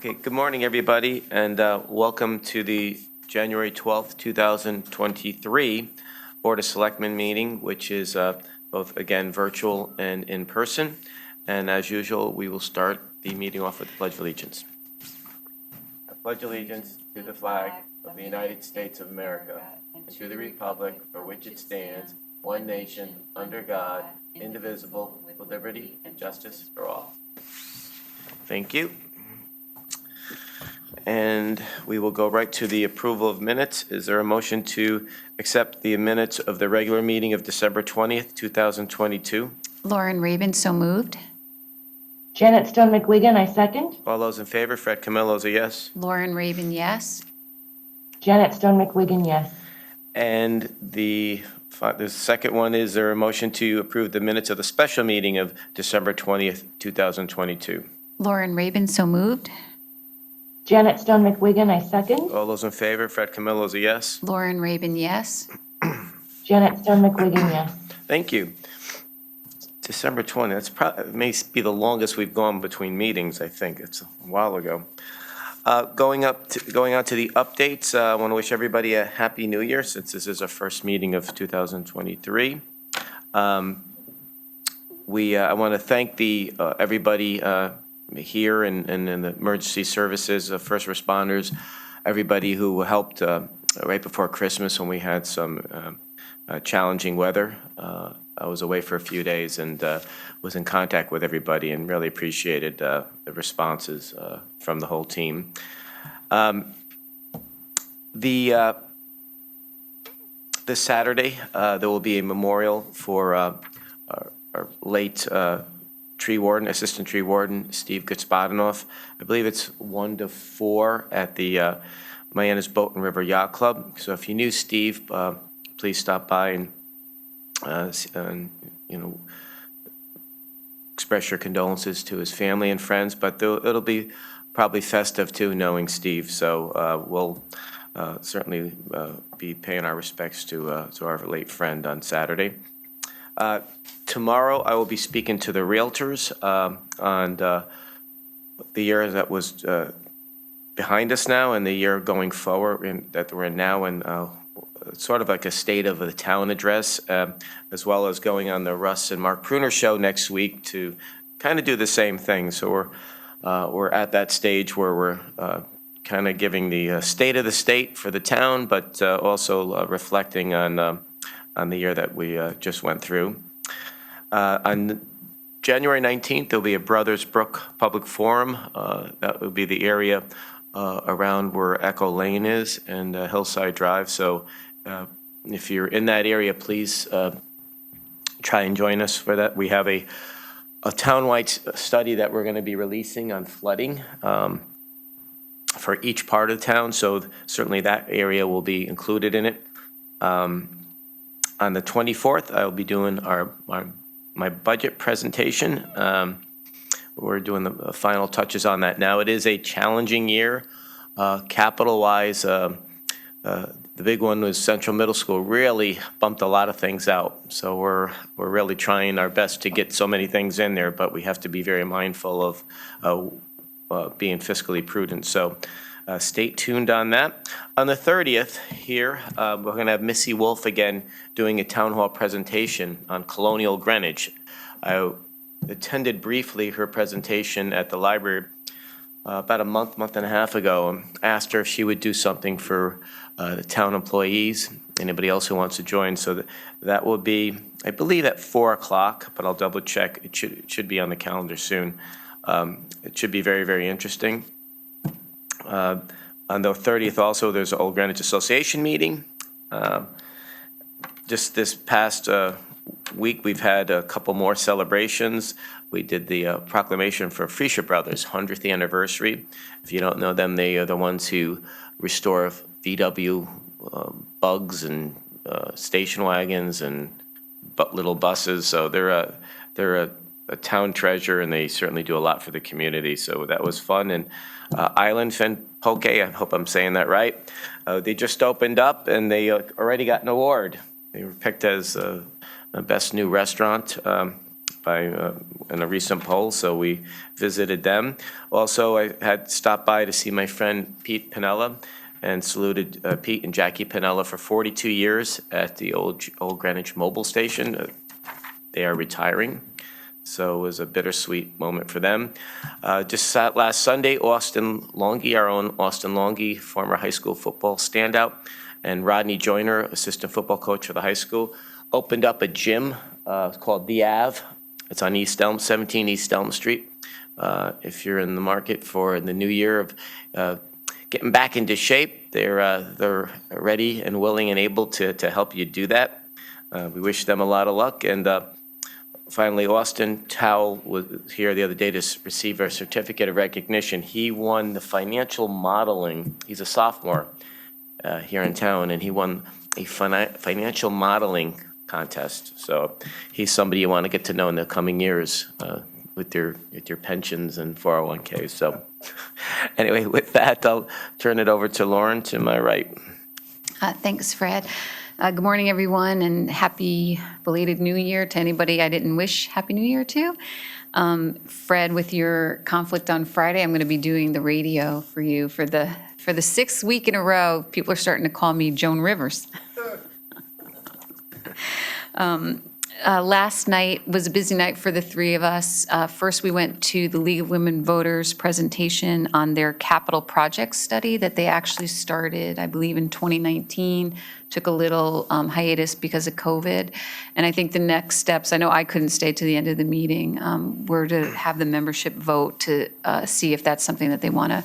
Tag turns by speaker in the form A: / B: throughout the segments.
A: Okay, good morning, everybody, and welcome to the January 12th, 2023 Board of Selectmen meeting, which is both, again, virtual and in person. And as usual, we will start the meeting off with the Pledge of Allegiance. I pledge allegiance to the flag of the United States of America and to the republic for which it stands, one nation, under God, indivisible, with liberty and justice for all. Thank you. And we will go right to the approval of minutes. Is there a motion to accept the minutes of the regular meeting of December 20th, 2022?
B: Lauren Rabin, so moved.
C: Janet Stone McWigan, I second.
A: All those in favor, Fred Camillo is a yes.
B: Lauren Rabin, yes.
C: Janet Stone McWigan, yes.
A: And the second one, is there a motion to approve the minutes of the special meeting of December 20th, 2022?
B: Lauren Rabin, so moved.
C: Janet Stone McWigan, I second.
A: All those in favor, Fred Camillo is a yes.
B: Lauren Rabin, yes.
C: Janet Stone McWigan, yes.
A: Thank you. December 20th, that's probably, may be the longest we've gone between meetings, I think. It's a while ago. Going on to the updates, I want to wish everybody a Happy New Year since this is our first meeting of 2023. I want to thank everybody here and in the emergency services, first responders, everybody who helped right before Christmas when we had some challenging weather. I was away for a few days and was in contact with everybody and really appreciated the responses from the whole team. This Saturday, there will be a memorial for our late tree warden, assistant tree warden, Steve Gutzbadenoff. I believe it's 1 to 4 at the Miana's Boat and River Yacht Club. So if you knew Steve, please stop by and express your condolences to his family and friends. But it'll be probably festive too, knowing Steve. So we'll certainly be paying our respects to our late friend on Saturday. Tomorrow, I will be speaking to the realtors on the year that was behind us now and the year going forward that we're in now, and sort of like a state of the town address, as well as going on the Russ and Mark Pruner show next week to kind of do the same thing. So we're at that stage where we're kind of giving the state of the state for the town, but also reflecting on the year that we just went through. On January 19th, there'll be a Brothers Brook Public Forum. That will be the area around where Echo Lane is and Hillside Drive. So if you're in that area, please try and join us for that. We have a townwide study that we're going to be releasing on flooding for each part of the town. So certainly that area will be included in it. On the 24th, I'll be doing my budget presentation. We're doing the final touches on that now. It is a challenging year, capital-wise. The big one was Central Middle School really bumped a lot of things out. So we're really trying our best to get so many things in there, but we have to be very mindful of being fiscally prudent. So stay tuned on that. On the 30th here, we're going to have Missy Wolf again doing a town hall presentation on colonial Greenwich. I attended briefly her presentation at the library about a month and a half ago, and asked her if she would do something for the town employees, anybody else who wants to join. So that will be, I believe, at 4 o'clock, but I'll double check. It should be on the calendar soon. It should be very, very interesting. On the 30th also, there's an Old Greenwich Association meeting. Just this past week, we've had a couple more celebrations. We did the proclamation for Freesia Brothers' 100th anniversary. If you don't know them, they are the ones who restore VW bugs and station wagons and little buses. So they're a town treasure, and they certainly do a lot for the community. So that was fun. And Island Fen Poke, I hope I'm saying that right. They just opened up, and they already got an award. They were picked as the best new restaurant in a recent poll, so we visited them. Also, I had stopped by to see my friend Pete Pinella and saluted Pete and Jackie Pinella for 42 years at the old Greenwich Mobile Station. They are retiring, so it was a bittersweet moment for them. Just sat last Sunday, Austin Longy, our own Austin Longy, former high school football standout, and Rodney Joyner, assistant football coach for the high school, opened up a gym called The Ave. It's on 17 East Elm Street. If you're in the market for the new year of getting back into shape, they're ready and willing and able to help you do that. We wish them a lot of luck. And finally, Austin Towell was here the other day to receive a certificate of recognition. He won the financial modeling. He's a sophomore here in town, and he won a financial modeling contest. So he's somebody you want to get to know in the coming years with your pensions and 401ks. So anyway, with that, I'll turn it over to Lauren to my right.
B: Thanks, Fred. Good morning, everyone, and happy belated New Year to anybody I didn't wish Happy New Year to. Fred, with your conflict on Friday, I'm going to be doing the radio for you for the sixth week in a row. People are starting to call me Joan Rivers. Last night was a busy night for the three of us. First, we went to the League of Women Voters presentation on their capital project study that they actually started, I believe, in 2019. Took a little hiatus because of COVID. And I think the next steps, I know I couldn't stay to the end of the meeting, were to have the membership vote to see if that's something that they want to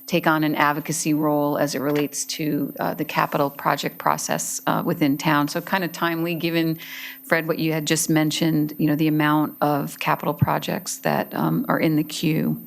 B: take on an advocacy role as it relates to the capital project process within town. So kind of timely, given, Fred, what you had just mentioned, the amount of capital projects that are in the queue.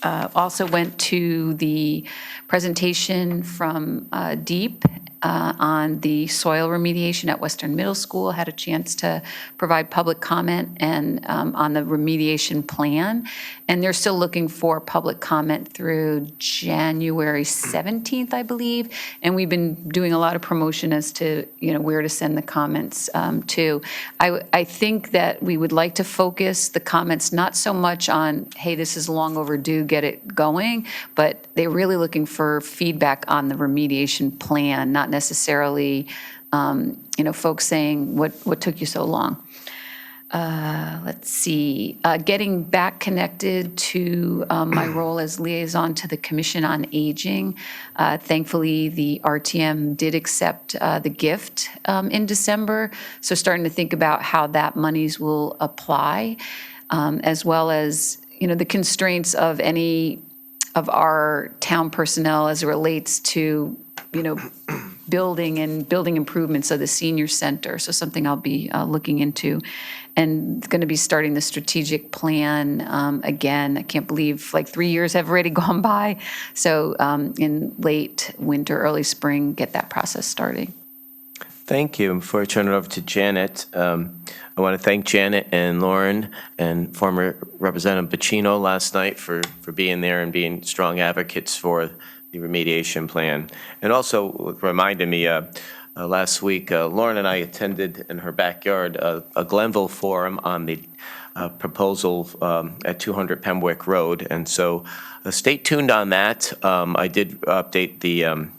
B: Also went to the presentation from DEEP on the soil remediation at Western Middle School, had a chance to provide public comment and on the remediation plan. And they're still looking for public comment through January 17th, I believe. And we've been doing a lot of promotion as to, where to send the comments to. I think that we would like to focus the comments not so much on, hey, this is long overdue, get it going, but they're really looking for feedback on the remediation plan, not necessarily, folks saying, what took you so long? Let's see, getting back connected to my role as liaison to the Commission on Aging. Thankfully, the RTM did accept the gift in December, so starting to think about how that monies will apply, as well as, the constraints of any of our town personnel as it relates to, building improvements of the senior center. So something I'll be looking into, and going to be starting the strategic plan again. I can't believe 3 years have already gone by. So in late winter, early spring, get that process starting.
A: Thank you. Before I turn it over to Janet, I want to thank Janet and Lauren and former Representative Bacino last night for being there and being strong advocates for the remediation plan. And also reminded me, last week, Lauren and I attended in her backyard a Glenville forum on the proposal at 200 Pembroke Road. And so stay tuned on that. I did update the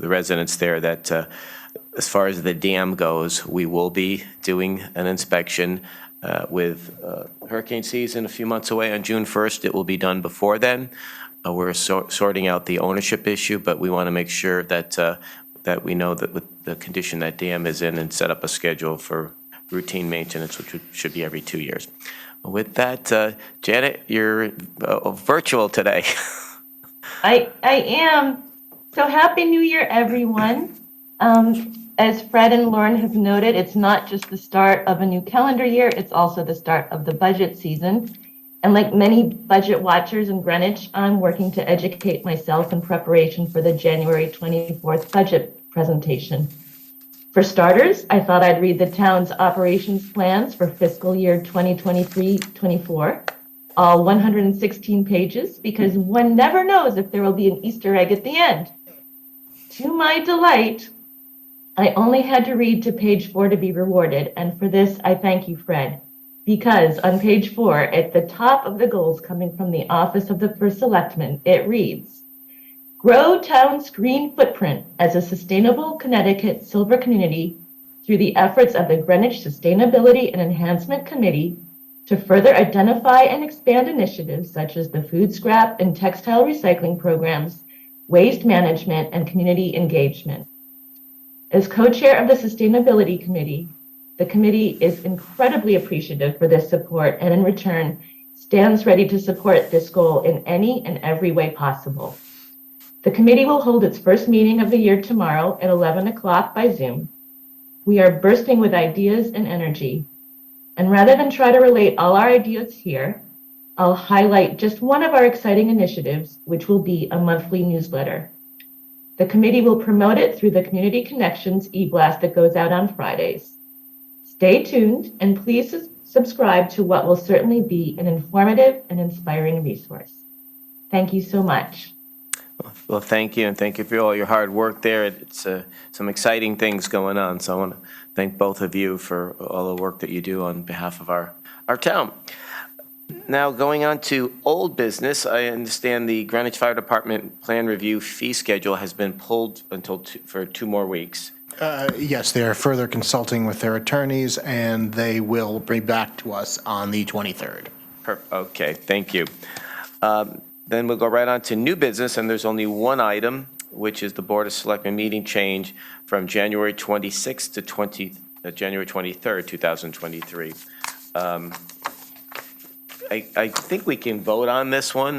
A: residents there that as far as the dam goes, we will be doing an inspection with hurricane season a few months away on June 1st. It will be done before then. We're sorting out the ownership issue, but we want to make sure that that we know that with the condition that dam is in, and set up a schedule for routine maintenance, which should be every 2 years. With that, Janet, you're virtual today.
C: I am. So Happy New Year, everyone. As Fred and Lauren have noted, it's not just the start of a new calendar year, it's also the start of the budget season. And like many budget watchers in Greenwich, I'm working to educate myself in preparation for the January 24th budget presentation. For starters, I thought I'd read the town's operations plans for fiscal year 2023-24, all 116 pages, because one never knows if there will be an Easter egg at the end. To my delight, I only had to read to page 4 to be rewarded, and for this, I thank you, Fred. because on page 4, at the top of the goals coming from the Office of the First Selectman, it reads, grow town's green footprint as a sustainable Connecticut silver community through the efforts of the Greenwich Sustainability and Enhancement Committee to further identify and expand initiatives such as the food scrap and textile recycling programs, waste management, and community engagement. As co-chair of the Sustainability Committee, the committee is incredibly appreciative for this support and in return stands ready to support this goal in any and every way possible. The committee will hold its first meeting of the year tomorrow at 11 o'clock by Zoom. We are bursting with ideas and energy. And rather than try to relate all our ideas here, I'll highlight just one of our exciting initiatives, which will be a monthly newsletter. The committee will promote it through the Community Connections e-blast that goes out on Fridays. Stay tuned and please subscribe to what will certainly be an informative and inspiring resource. Thank you so much.
A: Well, thank you, and thank you for all your hard work there. It's some exciting things going on, so I want to thank both of you for all the work that you do on behalf of our town. Now, going on to old business, I understand the Greenwich Fire Department plan review fee schedule has been pulled for 2 more weeks.
D: Yes, they are further consulting with their attorneys, and they will bring back to us on the 23rd.
A: Okay, thank you. Then we'll go right on to new business, and there's only one item, which is the Board of Selectmen meeting change from January 26th to January 23rd, 2023. I think we can vote on this one,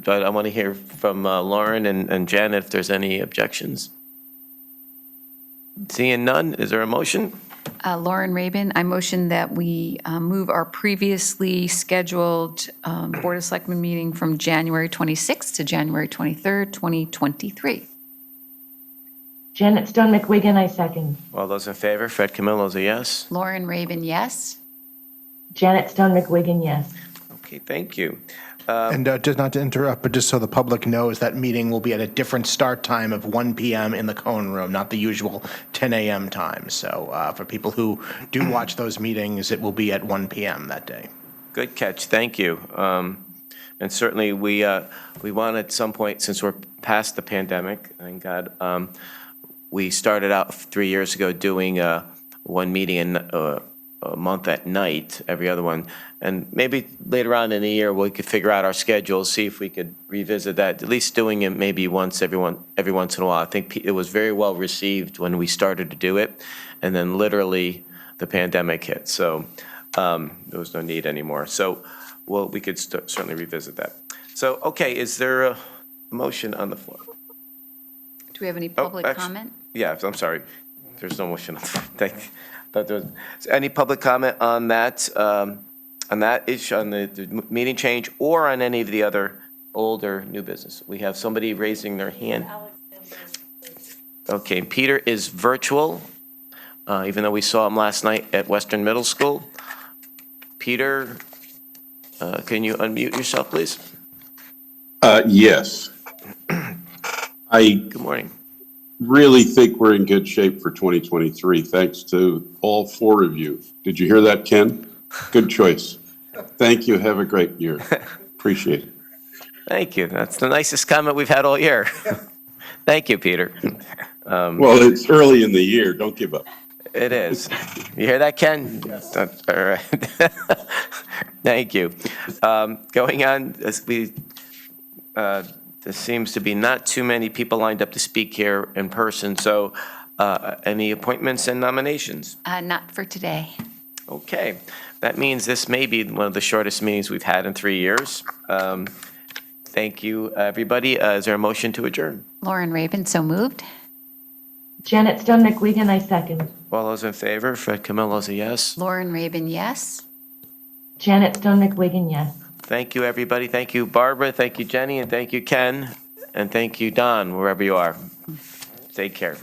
A: but I want to hear from Lauren and Jen if there's any objections. Seeing none, is there a motion?
B: Lauren Rabin, I motion that we move our previously scheduled Board of Selectmen meeting from January 26th to January 23rd, 2023.
C: Janet Stone McWigan, I second.
A: All those in favor? Fred Camillo's a yes.
B: Lauren Rabin, yes.
C: Janet Stone McWigan, yes.
A: Okay, thank you.
D: And just not to interrupt, but just so the public knows, that meeting will be at a different start time of 1 p.m. in the Cone Room, not the usual 10 a.m. time. So for people who do watch those meetings, it will be at 1 p.m. that day.
A: Good catch, thank you. And certainly we want at some point, since we're past the pandemic, thank God, we started out 3 years ago doing one meeting a month at night, every other one. And maybe later on in the year, we could figure out our schedule, see if we could revisit that, at least doing it maybe every once in a while. I think it was very well received when we started to do it, and then literally the pandemic hit. So there was no need anymore. So we could certainly revisit that. So, okay, is there a motion on the floor?
B: Do we have any public
A: actually,
B: comment?
A: Yeah, I'm sorry. There's no motion on the floor. Thank you. But there's any public comment on that issue, on the meeting change, or on any of the other old or new business? We have somebody raising their hand. Okay, Peter is virtual, even though we saw him last night at Western Middle School. Peter, can you unmute yourself, please?
E: Yes.
A: Good morning.
E: Really think we're in good shape for 2023, thanks to all 4 of you. Did you hear that, Ken? Good choice. Thank you. Have a great year. Appreciate it.
A: Thank you. That's the nicest comment we've had all year. Thank you, Peter.
E: Well, it's early in the year. Don't give up.
A: It is. You hear that, Ken? Yes. All right. Thank you. Going on, as there seems to be not too many people lined up to speak here in person, so any appointments and nominations?
B: Not for today.
A: Okay. That means this may be one of the shortest meetings we've had in 3 years. Thank you, everybody. Is there a motion to adjourn?
B: Lauren Rabin, so moved.
C: Janet Stone McWigan, I second.
A: All those in favor? Fred Camillo's a yes.
B: Lauren Rabin, yes.
C: Janet Stone McWigan, yes.
A: Thank you, everybody. Thank you, Barbara. Thank you, Jenny. And thank you, Ken. And thank you, Don, wherever you are. Take care.